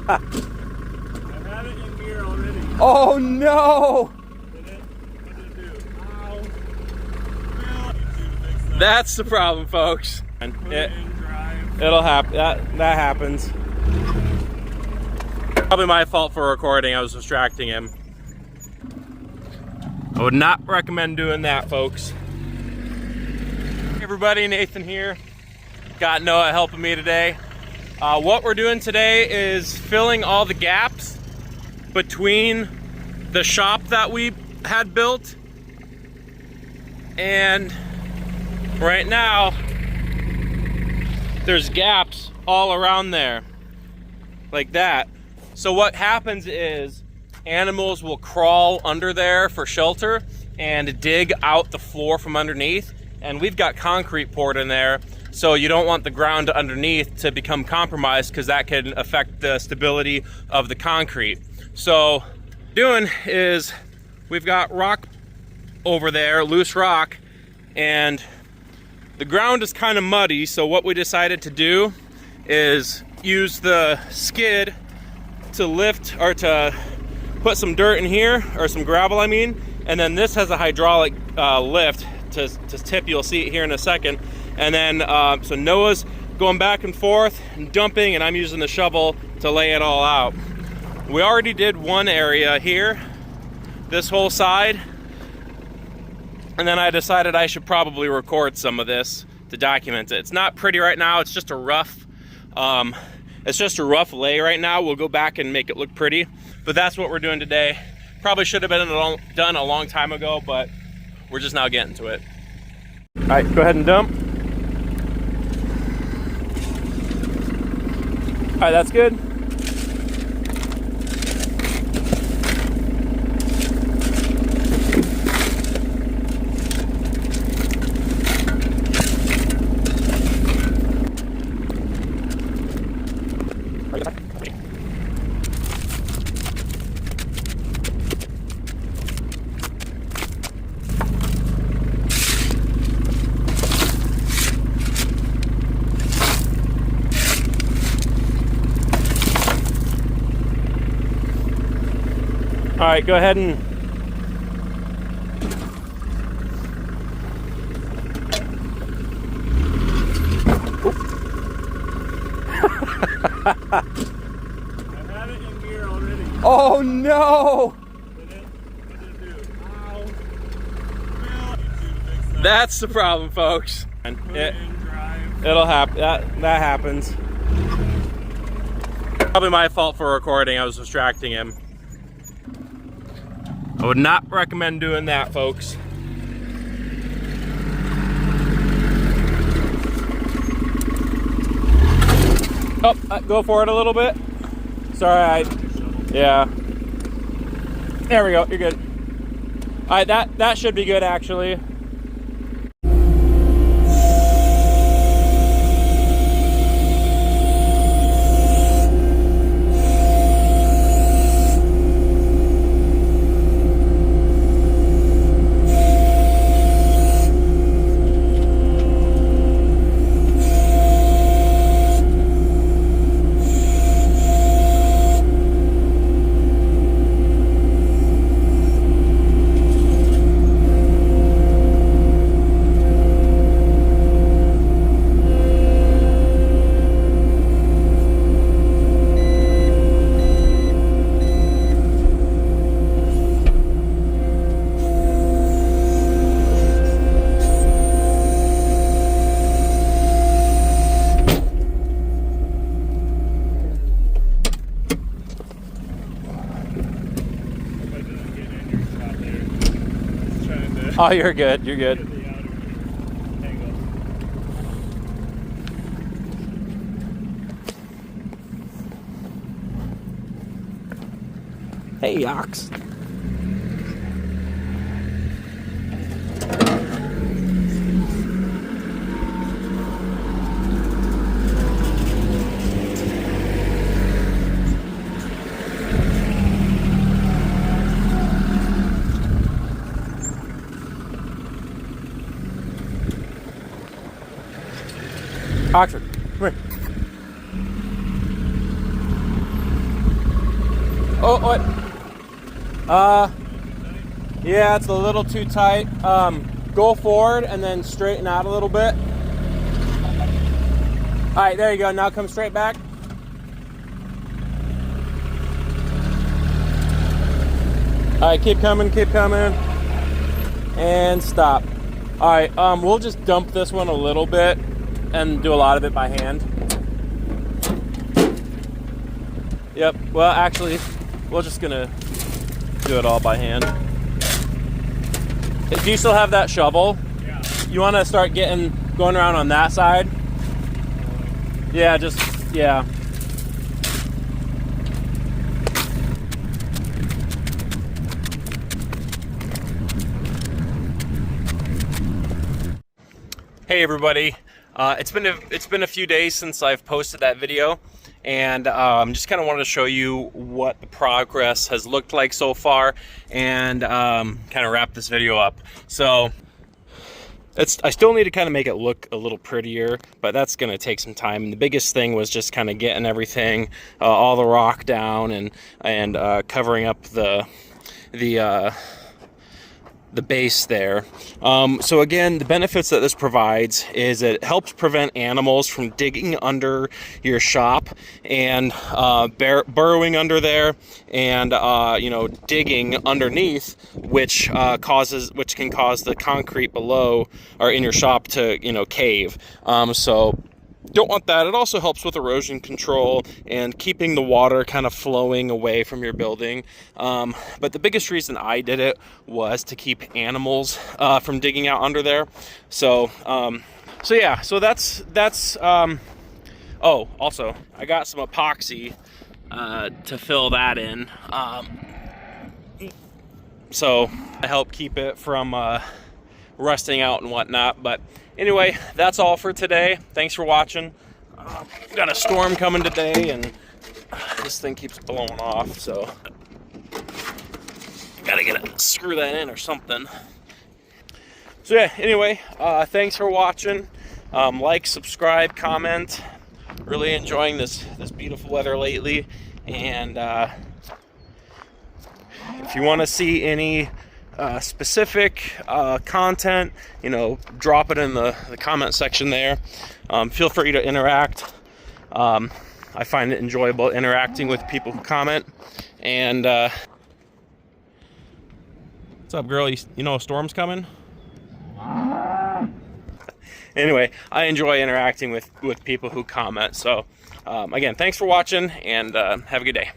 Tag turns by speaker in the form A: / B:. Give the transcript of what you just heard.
A: had it in gear already.
B: Oh no!
A: What did it do? Ow. Well,
B: That's the problem, folks.
A: put it in drive.
B: It'll happen. That happens. Probably my fault for recording. I was distracting him. I would not recommend doing that, folks. Hey everybody, Nathan here. Got Noah helping me today. What we're doing today is filling all the gaps between the shop that we had built, and right now there's gaps all around there like that. So what happens is animals will crawl under there for shelter and dig out the floor from underneath, and we've got concrete poured in there, so you don't want the ground underneath to become compromised because that can affect the stability of the concrete. So doing is we've got rock over there, loose rock, and the ground is kind of muddy, so what we decided to do is use the skid to lift, or to put some dirt in here, or some gravel I mean, and then this has a hydraulic lift to tip. You'll see it here in a second. And then so Noah's going back and forth and dumping, and I'm using the shovel to lay it all out. We already did one area here, this whole side, and then I decided I should probably record some of this to document it. It's not pretty right now. It's just a rough lay right now. We'll go back and make it look pretty, but that's what we're doing today. Probably should have been done a long time ago, but we're just now getting to it. All right, go ahead and dump. All right, that's good. All right, go ahead and
A: I had it in gear already.
B: oh no!
A: What did it do? Ow. Well,
B: That's the problem, folks.
A: put it in drive.
B: It'll happen. That happens. Probably my fault for recording. I was distracting him. I would not recommend doing that, folks. Oh, go for it a little bit. Sorry, yeah. There we go, you're good. All right, that should be good, actually. Oh, you're good. You're good. Hey, ox. Oxford, come here. Oh, what? Yeah, it's a little too tight. Go forward and then straighten out a little bit. All right, there you go. Now come straight back. All right, keep coming, and stop. All right, we'll just dump this one a little bit and do a lot of it by hand. Yep, well, actually, we're just gonna do it all by hand. Do you still have that shovel?
A: Yeah.
B: You wanna start going around on that side? Yeah, yeah. Hey everybody, it's been a few days since I've posted that video, and just kind of wanted to show you what the progress has looked like so far, and kind of wrap this video up. So I still need to kind of make it look a little prettier, but that's going to take some time. And the biggest thing was just kind of getting everything, all the rock down, and covering up the base there. So again, the benefits that this provides is it helps prevent animals from digging under your shop and burrowing under there, and digging underneath, which can cause the concrete below or in your shop to cave. So don't want that. It also helps with erosion control and keeping the water kind of flowing away from your building. But the biggest reason I did it was to keep animals from digging out under there. So yeah, so that's oh, also I got some epoxy to fill that in. So I help keep it from rusting out and whatnot. But anyway, that's all for today. Thanks for watching. Got a storm coming today, and this thing keeps blowing off, so gotta screw that in or something. So yeah, anyway, thanks for watching. Like, subscribe, comment. Really enjoying this beautiful weather lately, and if you want to see any specific content, drop it in the comment section there. Feel free to interact. I find it enjoyable interacting with people who comment. And what's up, girl? You know a storm's coming? Anyway, I enjoy interacting with people who comment. So again, thanks for watching, and have a good day.